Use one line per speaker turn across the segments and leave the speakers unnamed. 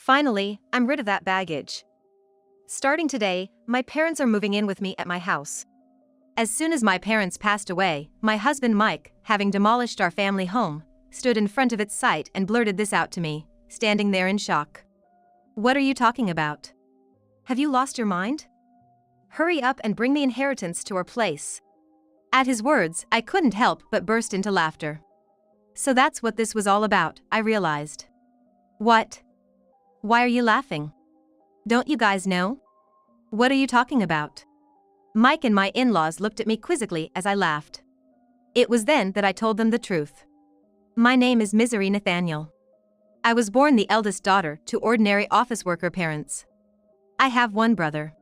Finally, I'm rid of that baggage. Starting today, my parents are moving in with me at my house. As soon as my parents passed away, my husband Mike, having demolished our family home, stood in front of its site and blurted this out to me, standing there in shock. "What are you talking about? Have you lost your mind? Hurry up and bring the inheritance to our place." At his words, I couldn't help but burst into laughter. So that's what this was all about, I realized. What? Why are you laughing? Don't you guys know? What are you talking about? Mike and my in-laws looked at me quizzically as I laughed. It was then that I told them the truth. My name is Misery Nathaniel. I was born the eldest daughter to ordinary office worker parents. I have one brother.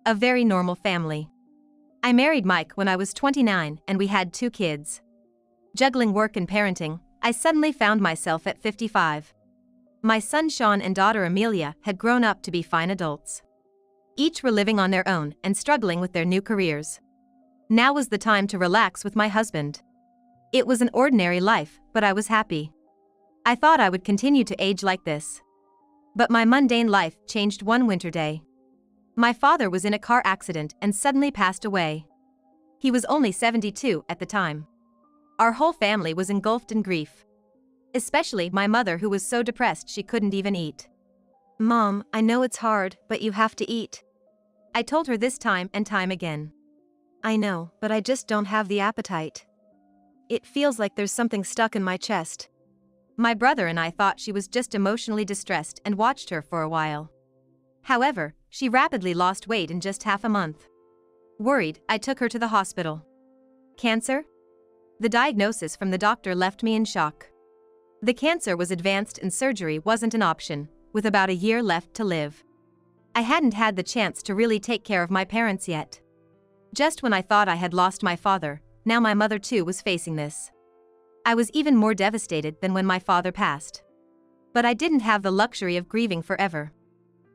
A very normal family. I married Mike when I was 29 and we had 2 kids. Juggling work and parenting, I suddenly found myself at 55. My son Sean and daughter Amelia had grown up to be fine adults. Each were living on their own and struggling with their new careers. Now was the time to relax with my husband. It was an ordinary life, but I was happy. I thought I would continue to age like this. But my mundane life changed one winter day. My father was in a car accident and suddenly passed away. He was only 72 at the time. Our whole family was engulfed in grief. Especially my mother, who was so depressed she couldn't even eat. "Mom, I know it's hard, but you have to eat." I told her this time and time again. "I know, but I just don't have the appetite. It feels like there's something stuck in my chest." My brother and I thought she was just emotionally distressed and watched her for a while. However, she rapidly lost weight in just half a month. Worried, I took her to the hospital. Cancer? The diagnosis from the doctor left me in shock. The cancer was advanced and surgery wasn't an option, with about a year left to live. I hadn't had the chance to really take care of my parents yet. Just when I thought I had lost my father, now my mother too was facing this. I was even more devastated than when my father passed. But I didn't have the luxury of grieving forever.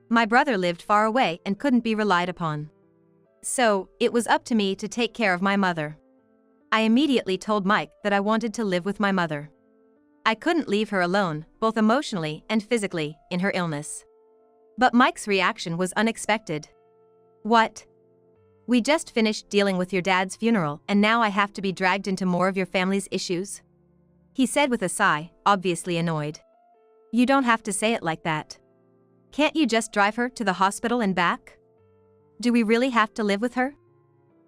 My brother lived far away and couldn't be relied upon. So, it was up to me to take care of my mother. I immediately told Mike that I wanted to live with my mother. I couldn't leave her alone, both emotionally and physically, in her illness. But Mike's reaction was unexpected. "What? We just finished dealing with your dad's funeral and now I have to be dragged into more of your family's issues?" He said with a sigh, obviously annoyed. "You don't have to say it like that. Can't you just drive her to the hospital and back? Do we really have to live with her?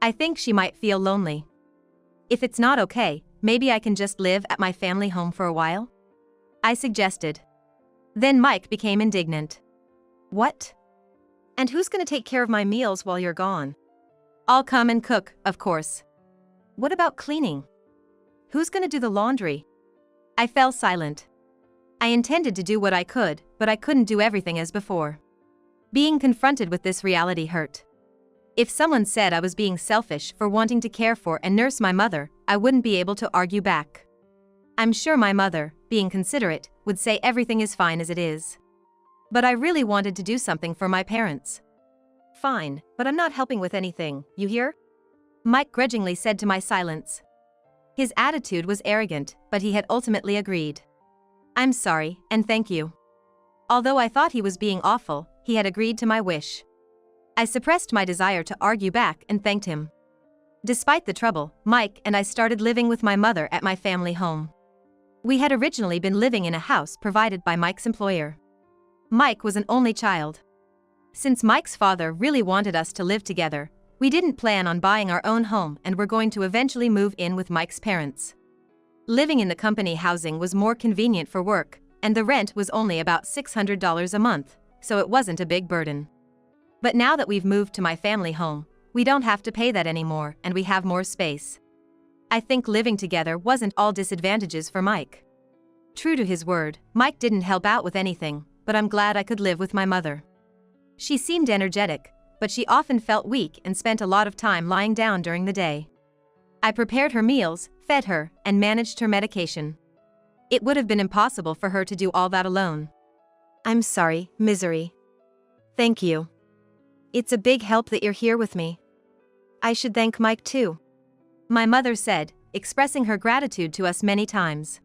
I think she might feel lonely. If it's not okay, maybe I can just live at my family home for a while?" I suggested. Then Mike became indignant. "What? And who's gonna take care of my meals while you're gone?" "I'll come and cook, of course." "What about cleaning? Who's gonna do the laundry?" I fell silent. I intended to do what I could, but I couldn't do everything as before. Being confronted with this reality hurt. If someone said I was being selfish for wanting to care for and nurse my mother, I wouldn't be able to argue back. I'm sure my mother, being considerate, would say everything is fine as it is. But I really wanted to do something for my parents. "Fine, but I'm not helping with anything, you hear?" Mike grudgingly said to my silence. His attitude was arrogant, but he had ultimately agreed. "I'm sorry, and thank you." Although I thought he was being awful, he had agreed to my wish. I suppressed my desire to argue back and thanked him. Despite the trouble, Mike and I started living with my mother at my family home. We had originally been living in a house provided by Mike's employer. Mike was an only child. Since Mike's father really wanted us to live together, we didn't plan on buying our own home and were going to eventually move in with Mike's parents. Living in the company housing was more convenient for work, and the rent was only about $600 a month, so it wasn't a big burden. But now that we've moved to my family home, we don't have to pay that anymore and we have more space. I think living together wasn't all disadvantages for Mike. True to his word, Mike didn't help out with anything, but I'm glad I could live with my mother. She seemed energetic, but she often felt weak and spent a lot of time lying down during the day. I prepared her meals, fed her, and managed her medication. It would have been impossible for her to do all that alone. "I'm sorry, Misery. Thank you. It's a big help that you're here with me. I should thank Mike too," my mother said, expressing her gratitude to us many times.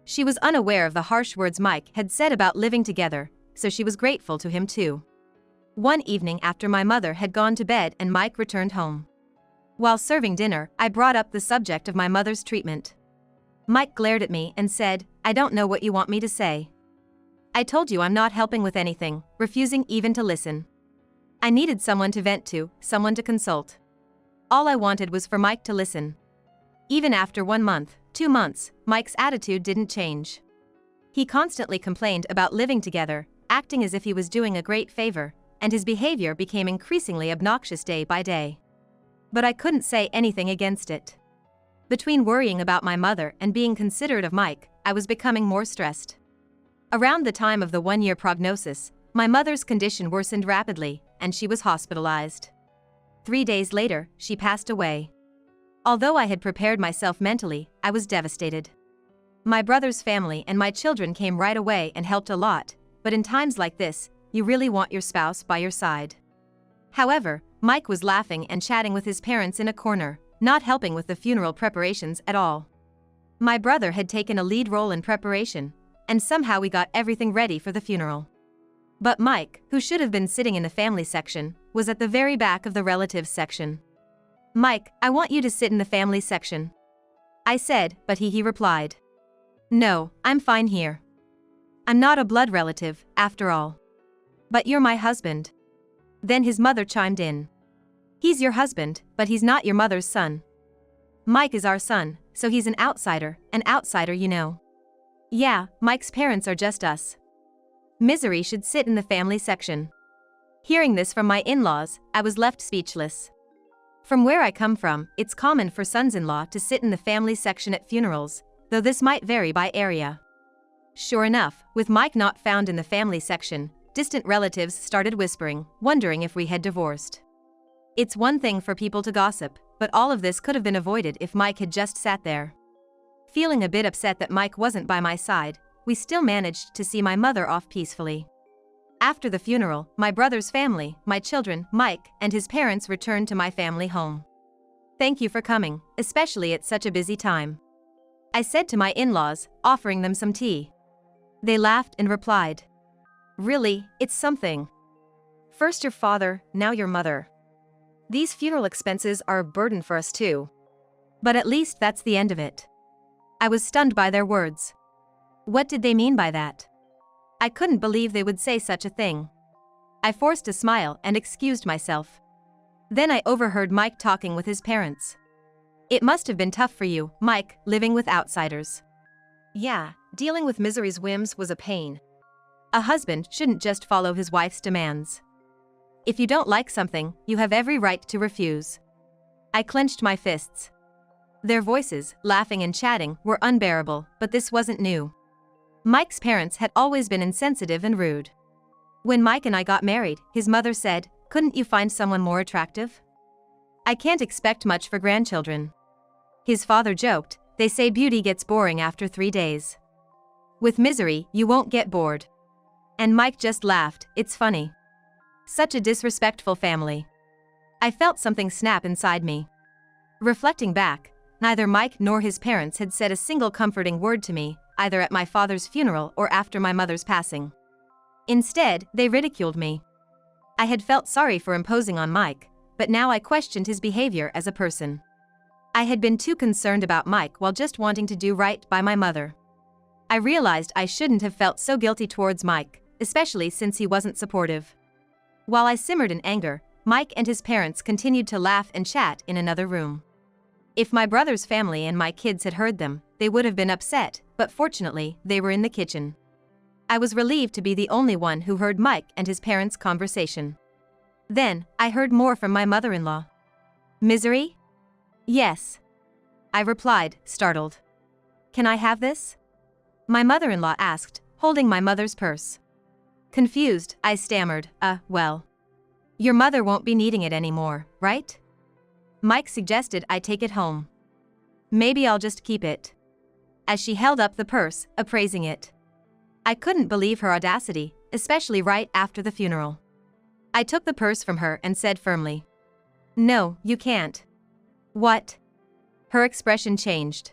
She was unaware of the harsh words Mike had said about living together, so she was grateful to him too. One evening after my mother had gone to bed and Mike returned home. While serving dinner, I brought up the subject of my mother's treatment. Mike glared at me and said, "I don't know what you want me to say. I told you I'm not helping with anything," refusing even to listen. I needed someone to vent to, someone to consult. All I wanted was for Mike to listen. Even after 1 month, 2 months, Mike's attitude didn't change. He constantly complained about living together, acting as if he was doing a great favor, and his behavior became increasingly obnoxious day by day. But I couldn't say anything against it. Between worrying about my mother and being considerate of Mike, I was becoming more stressed. Around the time of the 1-year prognosis, my mother's condition worsened rapidly, and she was hospitalized. 3 days later, she passed away. Although I had prepared myself mentally, I was devastated. My brother's family and my children came right away and helped a lot, but in times like this, you really want your spouse by your side. However, Mike was laughing and chatting with his parents in a corner, not helping with the funeral preparations at all. My brother had taken a lead role in preparation, and somehow we got everything ready for the funeral. But Mike, who should have been sitting in the family section, was at the very back of the relatives section. "Mike, I want you to sit in the family section," I said, but he replied, "No, I'm fine here. I'm not a blood relative, after all." "But you're my husband." Then his mother chimed in. "He's your husband, but he's not your mother's son. Mike is our son, so he's an outsider, you know." "Yeah, Mike's parents are just us. Misery should sit in the family section." Hearing this from my in-laws, I was left speechless. From where I come from, it's common for sons-in-law to sit in the family section at funerals, though this might vary by area. Sure enough, with Mike not found in the family section, distant relatives started whispering, wondering if we had divorced. It's one thing for people to gossip, but all of this could have been avoided if Mike had just sat there. Feeling a bit upset that Mike wasn't by my side, we still managed to see my mother off peacefully. After the funeral, my brother's family, my children, Mike, and his parents returned to my family home. "Thank you for coming, especially at such a busy time," I said to my in-laws, offering them some tea. They laughed and replied, "Really, it's something. First your father, now your mother. These funeral expenses are a burden for us too. But at least that's the end of it." I was stunned by their words. What did they mean by that? I couldn't believe they would say such a thing. I forced a smile and excused myself. Then I overheard Mike talking with his parents. "It must have been tough for you, Mike, living with outsiders." "Yeah, dealing with Misery's whims was a pain. A husband shouldn't just follow his wife's demands. If you don't like something, you have every right to refuse." I clenched my fists. Their voices, laughing and chatting, were unbearable, but this wasn't new. Mike's parents had always been insensitive and rude. When Mike and I got married, his mother said, "Couldn't you find someone more attractive? I can't expect much for grandchildren." His father joked, "They say beauty gets boring after 3 days. With Misery, you won't get bored." And Mike just laughed, "It's funny. Such a disrespectful family." I felt something snap inside me. Reflecting back, neither Mike nor his parents had said a single comforting word to me, either at my father's funeral or after my mother's passing. Instead, they ridiculed me. I had felt sorry for imposing on Mike, but now I questioned his behavior as a person. I had been too concerned about Mike while just wanting to do right by my mother. I realized I shouldn't have felt so guilty towards Mike, especially since he wasn't supportive. While I simmered in anger, Mike and his parents continued to laugh and chat in another room. If my brother's family and my kids had heard them, they would have been upset, but fortunately, they were in the kitchen. I was relieved to be the only one who heard Mike and his parents' conversation. Then, I heard more from my mother-in-law. "Misery?" "Yes," I replied, startled. "Can I have this?" My mother-in-law asked, holding my mother's purse. Confused, I stammered, well. Your mother won't be needing it anymore, right?" Mike suggested I take it home. "Maybe I'll just keep it." As she held up the purse, appraising it. I couldn't believe her audacity, especially right after the funeral. I took the purse from her and said firmly, "No, you can't." "What?" Her expression changed.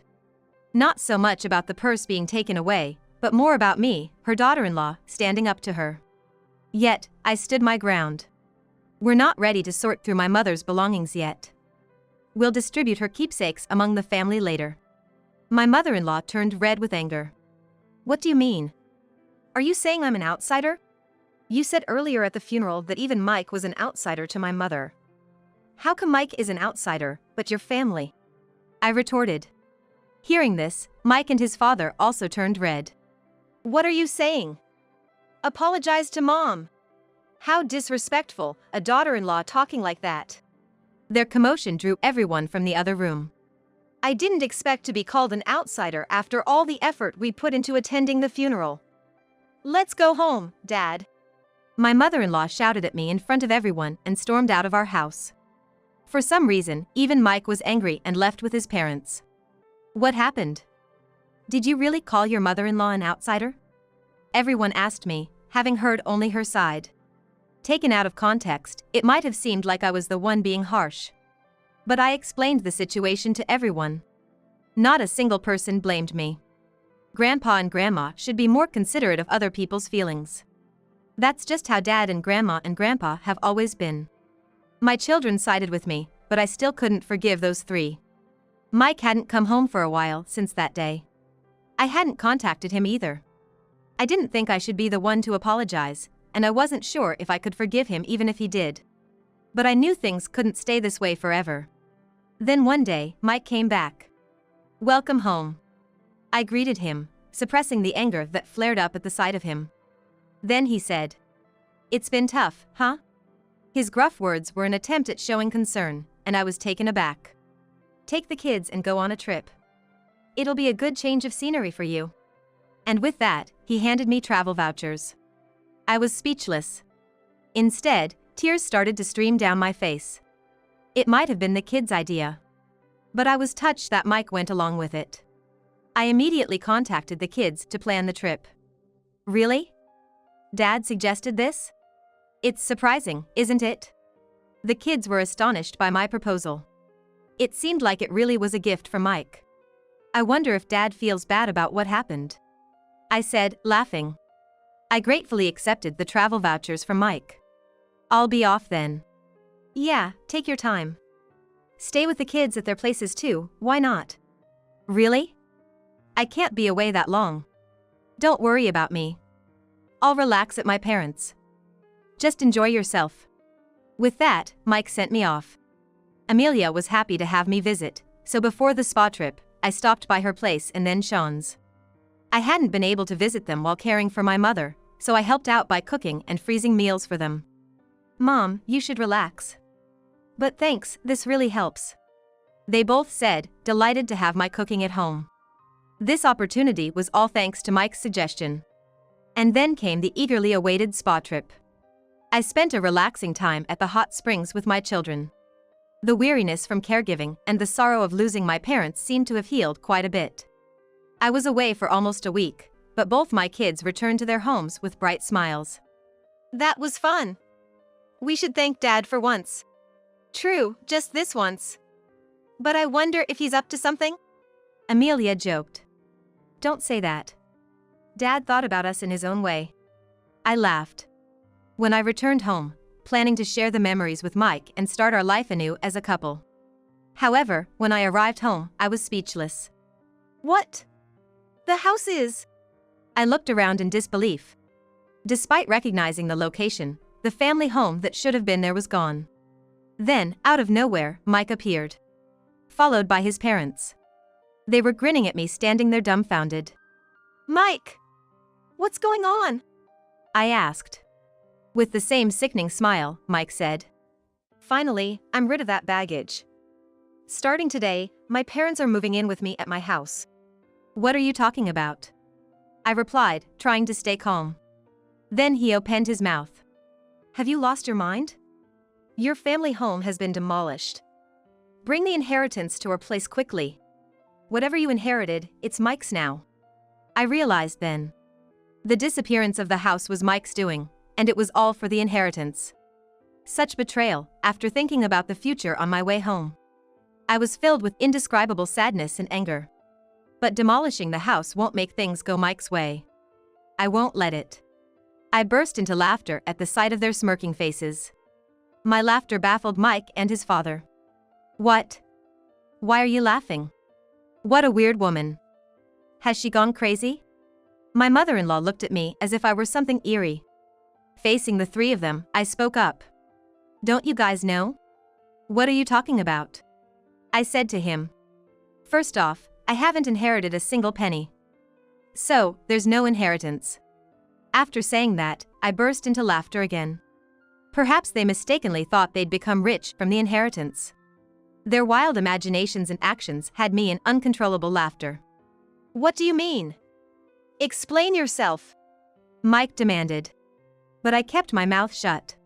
Not so much about the purse being taken away, but more about me, her daughter-in-law, standing up to her. Yet, I stood my ground. We're not ready to sort through my mother's belongings yet. We'll distribute her keepsakes among the family later. My mother-in-law turned red with anger. What do you mean? Are you saying I'm an outsider? You said earlier at the funeral that even Mike was an outsider to my mother. How come Mike is an outsider, but your family? I retorted. Hearing this, Mike and his father also turned red. What are you saying? Apologize to Mom. How disrespectful, a daughter-in-law talking like that. Their commotion drew everyone from the other room. I didn't expect to be called an outsider after all the effort we put into attending the funeral. Let's go home, Dad. My mother-in-law shouted at me in front of everyone and stormed out of our house. For some reason, even Mike was angry and left with his parents. What happened? Did you really call your mother-in-law an outsider? Everyone asked me, having heard only her side. Taken out of context, it might have seemed like I was the one being harsh. But I explained the situation to everyone. Not a single person blamed me. Grandpa and Grandma should be more considerate of other people's feelings. That's just how Dad and Grandpa have always been. My children sided with me, but I still couldn't forgive those three. Mike hadn't come home for a while since that day. I hadn't contacted him either. I didn't think I should be the one to apologize, and I wasn't sure if I could forgive him even if he did. But I knew things couldn't stay this way forever. Then one day, Mike came back. Welcome home. I greeted him, suppressing the anger that flared up at the sight of him. Then he said, "It's been tough, huh?" His gruff words were an attempt at showing concern, and I was taken aback. Take the kids and go on a trip. It'll be a good change of scenery for you. And with that, he handed me travel vouchers. I was speechless. Instead, tears started to stream down my face. It might have been the kids' idea. But I was touched that Mike went along with it. I immediately contacted the kids to plan the trip. Really? Dad suggested this? It's surprising, isn't it? The kids were astonished by my proposal. It seemed like it really was a gift from Mike. I wonder if Dad feels bad about what happened. I said, laughing. I gratefully accepted the travel vouchers from Mike. I'll be off then. Yeah, take your time. Stay with the kids at their places too, why not? Really? I can't be away that long. Don't worry about me. I'll relax at my parents'. Just enjoy yourself. With that, Mike sent me off. Amelia was happy to have me visit, so before the spa trip, I stopped by her place and then Sean's. I hadn't been able to visit them while caring for my mother, so I helped out by cooking and freezing meals for them. Mom, you should relax. But thanks, this really helps. They both said, delighted to have my cooking at home. This opportunity was all thanks to Mike's suggestion. And then came the eagerly awaited spa trip. I spent a relaxing time at the hot springs with my children. The weariness from caregiving and the sorrow of losing my parents seemed to have healed quite a bit. I was away for almost a week, but both my kids returned to their homes with bright smiles. That was fun. We should thank Dad for once. True, just this once. But I wonder if he's up to something? Amelia joked. Don't say that. Dad thought about us in his own way. I laughed. When I returned home, planning to share the memories with Mike and start our life anew as a couple. However, when I arrived home, I was speechless. What? The house is... I looked around in disbelief. Despite recognizing the location, the family home that should have been there was gone. Then, out of nowhere, Mike appeared. Followed by his parents. They were grinning at me standing there dumbfounded. Mike! What's going on? I asked. With the same sickening smile, Mike said. Finally, I'm rid of that baggage. Starting today, my parents are moving in with me at my house. What are you talking about? I replied, trying to stay calm. Then he opened his mouth. Have you lost your mind? Your family home has been demolished. Bring the inheritance to our place quickly. Whatever you inherited, it's Mike's now. I realized then. The disappearance of the house was Mike's doing, and it was all for the inheritance. Such betrayal, after thinking about the future on my way home. I was filled with indescribable sadness and anger. But demolishing the house won't make things go Mike's way. I won't let it. I burst into laughter at the sight of their smirking faces. My laughter baffled Mike and his father. What? Why are you laughing? What a weird woman. Has she gone crazy? My mother-in-law looked at me as if I were something eerie. Facing the three of them, I spoke up. Don't you guys know? What are you talking about? I said to him. First off, I haven't inherited a single penny. So, there's no inheritance. After saying that, I burst into laughter again. Perhaps they mistakenly thought they'd become rich from the inheritance. Their wild imaginations and actions had me in uncontrollable laughter. What do you mean? Explain yourself, Mike demanded. But I kept my mouth shut.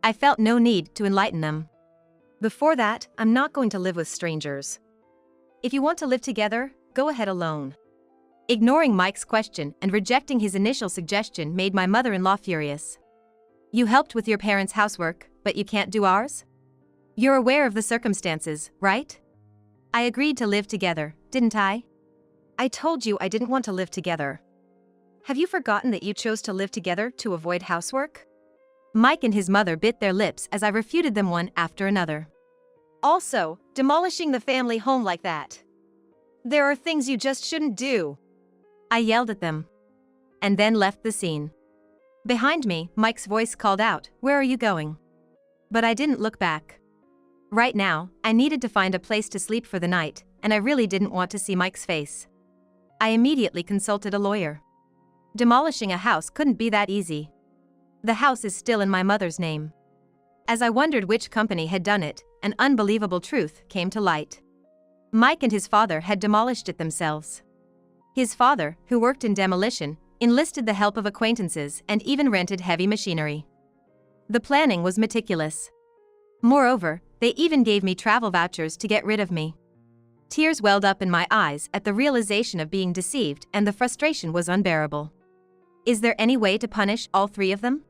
I felt no need to enlighten them. Before that, I'm not going to live with strangers. If you want to live together, go ahead alone. Ignoring Mike's question and rejecting his initial suggestion made my mother-in-law furious. You helped with your parents' housework, but you can't do ours? You're aware of the circumstances, right? I agreed to live together, didn't I? I told you I didn't want to live together. Have you forgotten that you chose to live together to avoid housework? Mike and his mother bit their lips as I refuted them one after another. Also, demolishing the family home like that. There are things you just shouldn't do. I yelled at them. And then left the scene. Behind me, Mike's voice called out, "Where are you going?" But I didn't look back. Right now, I needed to find a place to sleep for the night, and I really didn't want to see Mike's face. I immediately consulted a lawyer. Demolishing a house couldn't be that easy. The house is still in my mother's name. As I wondered which company had done it, an unbelievable truth came to light. Mike and his father had demolished it themselves. His father, who worked in demolition, enlisted the help of acquaintances and even rented heavy machinery. The planning was meticulous. Moreover, they even gave me travel vouchers to get rid of me. Tears welled up in my eyes at the realization of being deceived, and the frustration was unbearable. Is there any way to punish all three of them?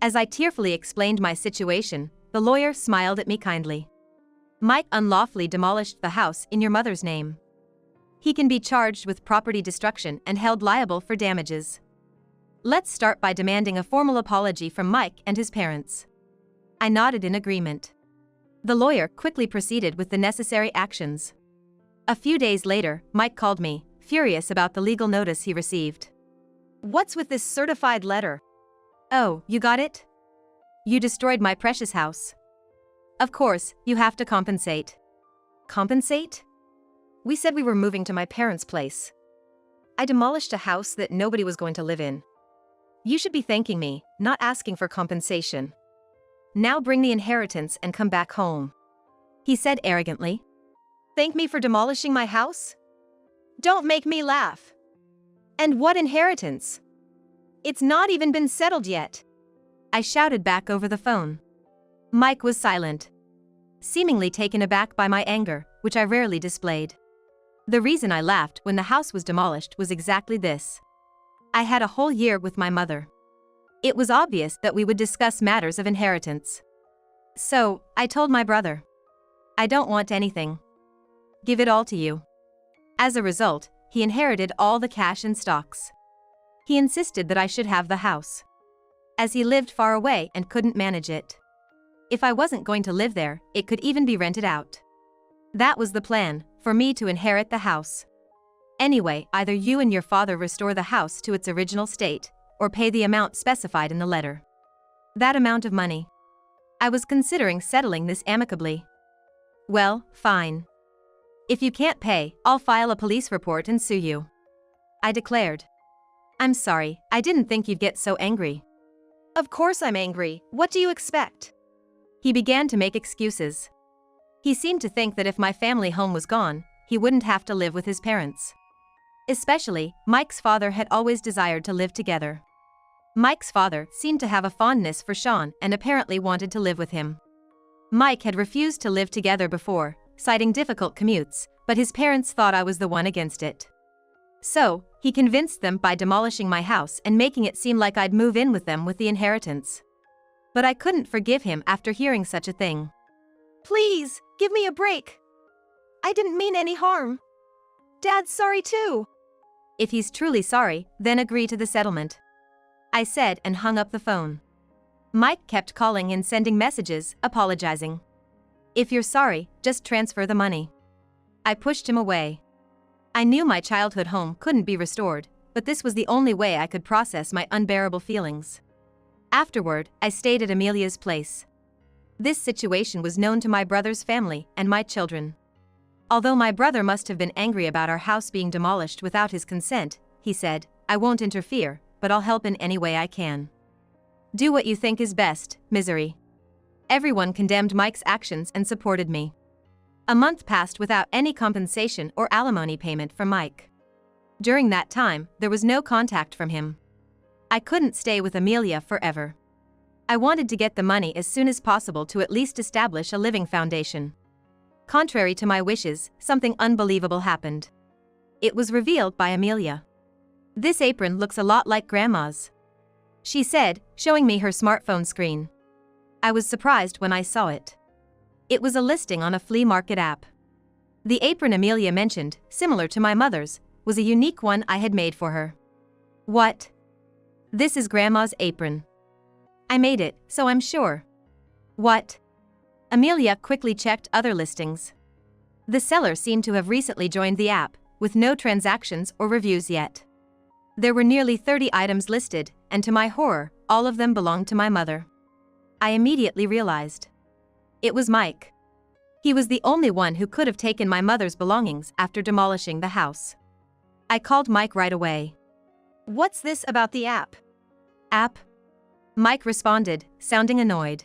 As I tearfully explained my situation, the lawyer smiled at me kindly. Mike unlawfully demolished the house in your mother's name. He can be charged with property destruction and held liable for damages. Let's start by demanding a formal apology from Mike and his parents. I nodded in agreement. The lawyer quickly proceeded with the necessary actions. A few days later, Mike called me, furious about the legal notice he received. What's with this certified letter? Oh, you got it? You destroyed my precious house. Of course, you have to compensate. Compensate? We said we were moving to my parents' place. I demolished a house that nobody was going to live in. You should be thanking me, not asking for compensation. Now bring the inheritance and come back home. He said arrogantly. Thank me for demolishing my house? Don't make me laugh. And what inheritance? It's not even been settled yet. I shouted back over the phone. Mike was silent, seemingly taken aback by my anger, which I rarely displayed. The reason I laughed when the house was demolished was exactly this. I had a whole year with my mother. It was obvious that we would discuss matters of inheritance. So, I told my brother. I don't want anything. Give it all to you. As a result, he inherited all the cash and stocks. He insisted that I should have the house, as he lived far away and couldn't manage it. If I wasn't going to live there, it could even be rented out. That was the plan, for me to inherit the house. Anyway, either you and your father restore the house to its original state, or pay the amount specified in the letter. That amount of money. I was considering settling this amicably. Well, fine. If you can't pay, I'll file a police report and sue you, I declared. I'm sorry, I didn't think you'd get so angry. Of course I'm angry, what do you expect? He began to make excuses. He seemed to think that if my family home was gone, he wouldn't have to live with his parents. Especially, Mike's father had always desired to live together. Mike's father seemed to have a fondness for Sean and apparently wanted to live with him. Mike had refused to live together before, citing difficult commutes, but his parents thought I was the one against it. So, he convinced them by demolishing my house and making it seem like I'd move in with them with the inheritance. But I couldn't forgive him after hearing such a thing. Please, give me a break. I didn't mean any harm. Dad's sorry too. If he's truly sorry, then agree to the settlement. I said and hung up the phone. Mike kept calling and sending messages, apologizing. If you're sorry, just transfer the money. I pushed him away. I knew my childhood home couldn't be restored, but this was the only way I could process my unbearable feelings. Afterward, I stayed at Amelia's place. This situation was known to my brother's family and my children. Although my brother must have been angry about our house being demolished without his consent, he said, "I won't interfere, but I'll help in any way I can." Do what you think is best, misery. Everyone condemned Mike's actions and supported me. A month passed without any compensation or alimony payment from Mike. During that time, there was no contact from him. I couldn't stay with Amelia forever. I wanted to get the money as soon as possible to at least establish a living foundation. Contrary to my wishes, something unbelievable happened. It was revealed by Amelia. "This apron looks a lot like Grandma's," she said, showing me her smartphone screen. I was surprised when I saw it. It was a listing on a flea market app. The apron Amelia mentioned, similar to my mother's, was a unique one I had made for her. "What? This is Grandma's apron. I made it, so I'm sure." "What?" Amelia quickly checked other listings. The seller seemed to have recently joined the app, with no transactions or reviews yet. There were nearly 30 items listed, and to my horror, all of them belonged to my mother. I immediately realized. It was Mike. He was the only one who could have taken my mother's belongings after demolishing the house. I called Mike right away. "What's this about the app?" "App?" Mike responded, sounding annoyed.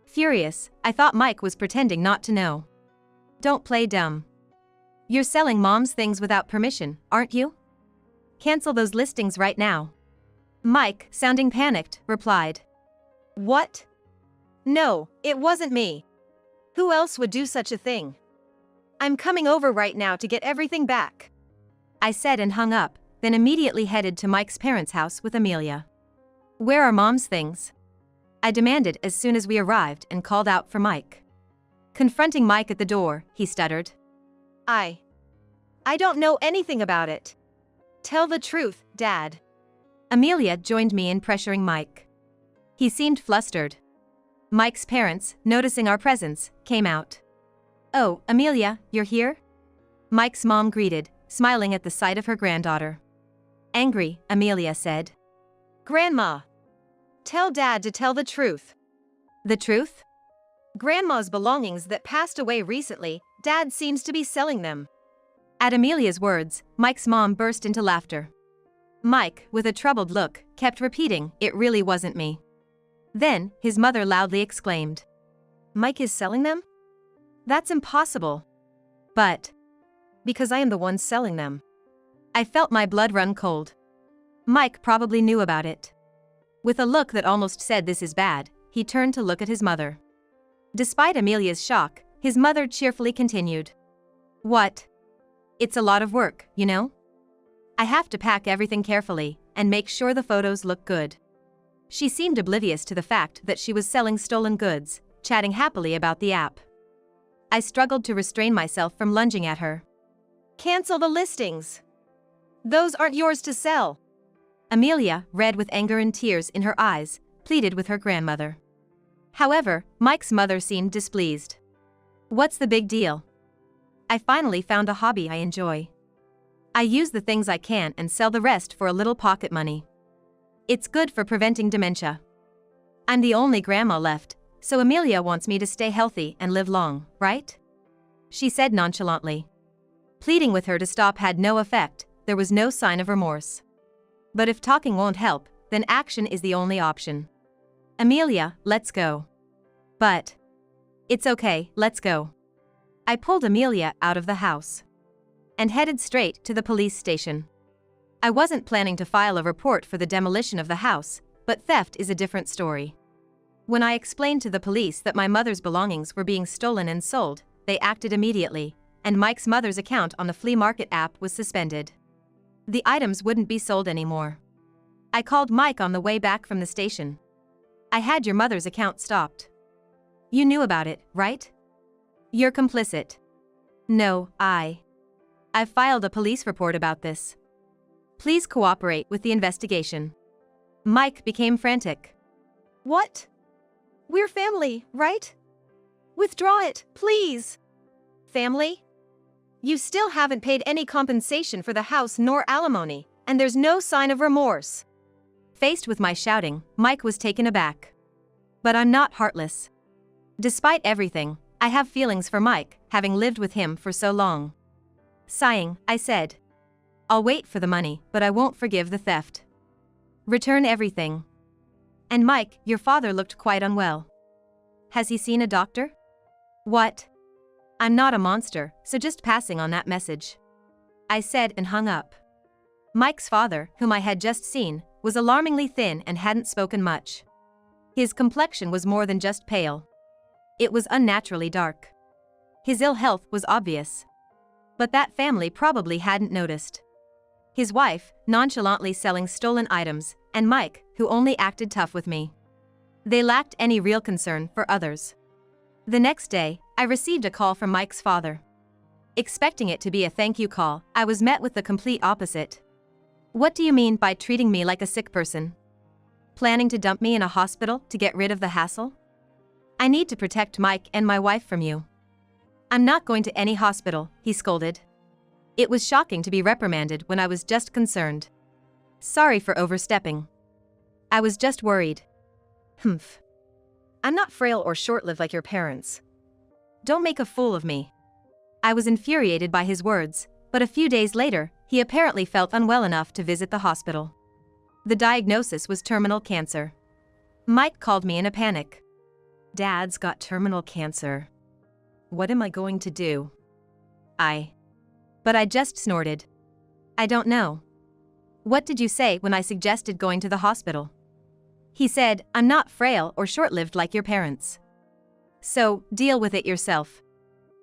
Furious, I thought Mike was pretending not to know. "Don't play dumb. You're selling Mom's things without permission, aren't you? Cancel those listings right now." Mike, sounding panicked, replied. "What? No, it wasn't me. Who else would do such a thing? I'm coming over right now to get everything back," I said and hung up, then immediately headed to Mike's parents' house with Amelia. "Where are Mom's things?" I demanded as soon as we arrived and called out for Mike. Confronting Mike at the door, he stuttered. I don't know anything about it. Tell the truth, Dad." Amelia joined me in pressuring Mike. He seemed flustered. Mike's parents, noticing our presence, came out. "Oh, Amelia, you're here?" Mike's mom greeted, smiling at the sight of her granddaughter. Angry, Amelia said, "Grandma, tell Dad to tell the truth." "The truth?" "Grandma's belongings that passed away recently, Dad seems to be selling them." At Amelia's words, Mike's mom burst into laughter. Mike, with a troubled look, kept repeating, "It really wasn't me." Then, his mother loudly exclaimed, "Mike is selling them? That's impossible." "But, because I am the one selling them." I felt my blood run cold. Mike probably knew about it. With a look that almost said this is bad, he turned to look at his mother. Despite Amelia's shock, his mother cheerfully continued. "What? It's a lot of work, you know? I have to pack everything carefully and make sure the photos look good." She seemed oblivious to the fact that she was selling stolen goods, chatting happily about the app. I struggled to restrain myself from lunging at her. "Cancel the listings. Those aren't yours to sell." Amelia, red with anger and tears in her eyes, pleaded with her grandmother. However, Mike's mother seemed displeased. "What's the big deal? I finally found a hobby I enjoy. I use the things I can and sell the rest for a little pocket money. It's good for preventing dementia. I'm the only grandma left, so Amelia wants me to stay healthy and live long, right?" she said nonchalantly. Pleading with her to stop had no effect, there was no sign of remorse. But if talking won't help, then action is the only option. "Amelia, let's go." "But..." "It's okay, let's go." I pulled Amelia out of the house and headed straight to the police station. I wasn't planning to file a report for the demolition of the house, but theft is a different story. When I explained to the police that my mother's belongings were being stolen and sold, they acted immediately, and Mike's mother's account on the flea market app was suspended. The items wouldn't be sold anymore. I called Mike on the way back from the station. "I had your mother's account stopped." "You knew about it, right?" "You're complicit." "No, I've filed a police report about this. Please cooperate with the investigation." Mike became frantic.
What? We're family, right? Withdraw it, please.
Family? You still haven't paid any compensation for the house nor alimony, and there's no sign of remorse. Faced with my shouting, Mike was taken aback. But I'm not heartless. Despite everything, I have feelings for Mike, having lived with him for so long. Sighing, I said, I'll wait for the money, but I won't forgive the theft. Return everything. And Mike, your father looked quite unwell. Has he seen a doctor? What? I'm not a monster, so just passing on that message. I said and hung up. Mike's father, whom I had just seen, was alarmingly thin and hadn't spoken much. His complexion was more than just pale. It was unnaturally dark. His ill health was obvious. But that family probably hadn't noticed. His wife, nonchalantly selling stolen items, and Mike, who only acted tough with me. They lacked any real concern for others. The next day, I received a call from Mike's father. Expecting it to be a thank you call, I was met with the complete opposite. What do you mean by treating me like a sick person? Planning to dump me in a hospital to get rid of the hassle? I need to protect Mike and my wife from you. I'm not going to any hospital, he scolded. It was shocking to be reprimanded when I was just concerned. Sorry for overstepping. I was just worried. Humph. I'm not frail or short-lived like your parents. Don't make a fool of me. I was infuriated by his words, but a few days later, he apparently felt unwell enough to visit the hospital. The diagnosis was terminal cancer. Mike called me in a panic. Dad's got terminal cancer. What am I going to do? But I just snorted. I don't know. What did you say when I suggested going to the hospital? He said, I'm not frail or short-lived like your parents. So, deal with it yourself.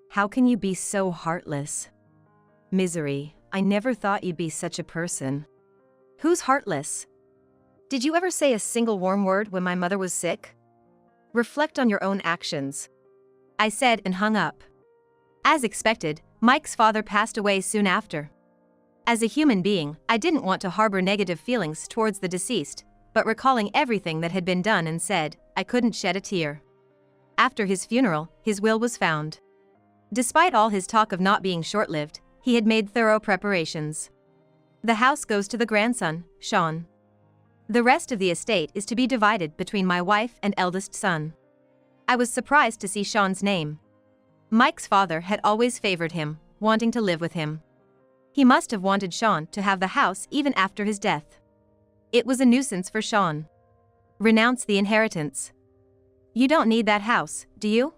How can you be so heartless? Misery, I never thought you'd be such a person. Who's heartless? Did you ever say a single warm word when my mother was sick? Reflect on your own actions. I said and hung up. As expected, Mike's father passed away soon after. As a human being, I didn't want to harbor negative feelings towards the deceased, but recalling everything that had been done and said, I couldn't shed a tear. After his funeral, his will was found. Despite all his talk of not being short-lived, he had made thorough preparations. The house goes to the grandson, Sean. The rest of the estate is to be divided between my wife and eldest son. I was surprised to see Sean's name. Mike's father had always favored him, wanting to live with him. He must have wanted Sean to have the house even after his death. It was a nuisance for Sean. Renounce the inheritance. You don't need that house, do you?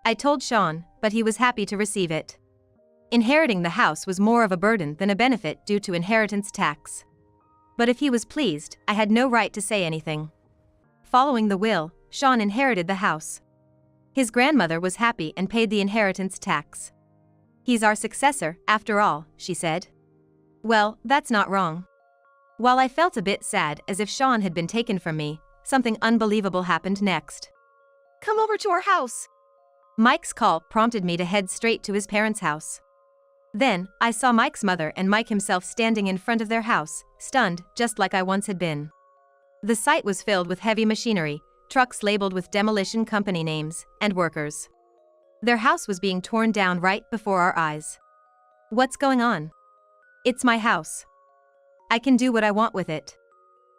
I told Sean, but he was happy to receive it. Inheriting the house was more of a burden than a benefit due to inheritance tax. But if he was pleased, I had no right to say anything. Following the will, Sean inherited the house. His grandmother was happy and paid the inheritance tax. He's our successor, after all, she said. Well, that's not wrong. While I felt a bit sad as if Sean had been taken from me, something unbelievable happened next.
Come over to our house.
Mike's call prompted me to head straight to his parents' house. Then, I saw Mike's mother and Mike himself standing in front of their house, stunned, just like I once had been. The site was filled with heavy machinery, trucks labeled with demolition company names, and workers. Their house was being torn down right before our eyes. What's going on? It's my house. I can do what I want with it.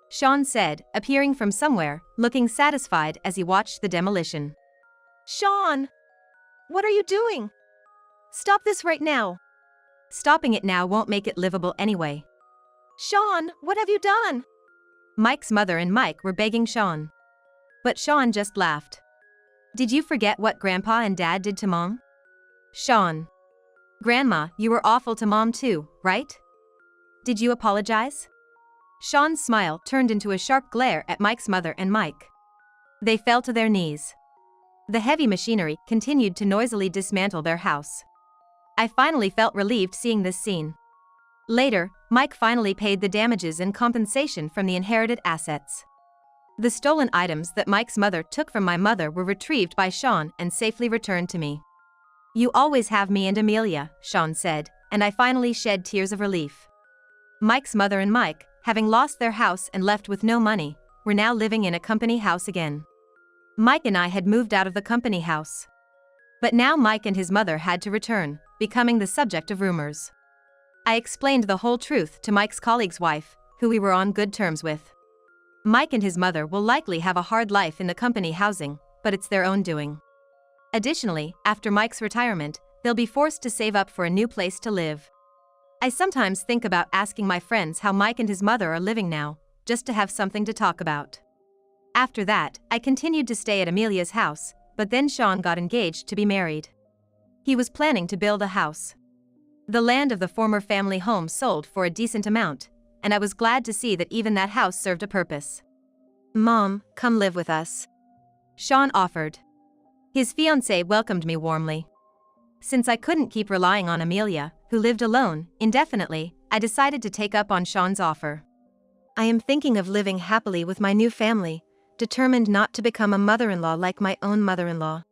Sean said, appearing from somewhere, looking satisfied as he watched the demolition.
Sean! What are you doing? Stop this right now.
Stopping it now won't make it livable anyway.
Sean, what have you done?
Mike's mother and Mike were begging Sean. But Sean just laughed. Did you forget what Grandpa and Dad did to Mom? Sean. Grandma, you were awful to Mom too, right? Did you apologize? Sean's smile turned into a sharp glare at Mike's mother and Mike. They fell to their knees. The heavy machinery continued to noisily dismantle their house. I finally felt relieved seeing this scene. Later, Mike finally paid the damages and compensation from the inherited assets. The stolen items that Mike's mother took from my mother were retrieved by Sean and safely returned to me. You always have me and Amelia, Sean said, and I finally shed tears of relief. Mike's mother and Mike, having lost their house and left with no money, were now living in a company house again. Mike and I had moved out of the company house. But now Mike and his mother had to return, becoming the subject of rumors. I explained the whole truth to Mike's colleague's wife, who we were on good terms with. Mike and his mother will likely have a hard life in the company housing, but it's their own doing. Additionally, after Mike's retirement, they'll be forced to save up for a new place to live. I sometimes think about asking my friends how Mike and his mother are living now, just to have something to talk about. After that, I continued to stay at Amelia's house, but then Sean got engaged to be married. He was planning to build a house. The land of the former family home sold for a decent amount, and I was glad to see that even that house served a purpose.
Mom, come live with us.
Sean offered. His fiancée welcomed me warmly. Since I couldn't keep relying on Amelia, who lived alone, indefinitely, I decided to take up on Sean's offer.
I am thinking of living happily with my new family, determined not to become a mother-in-law like my own mother-in-law.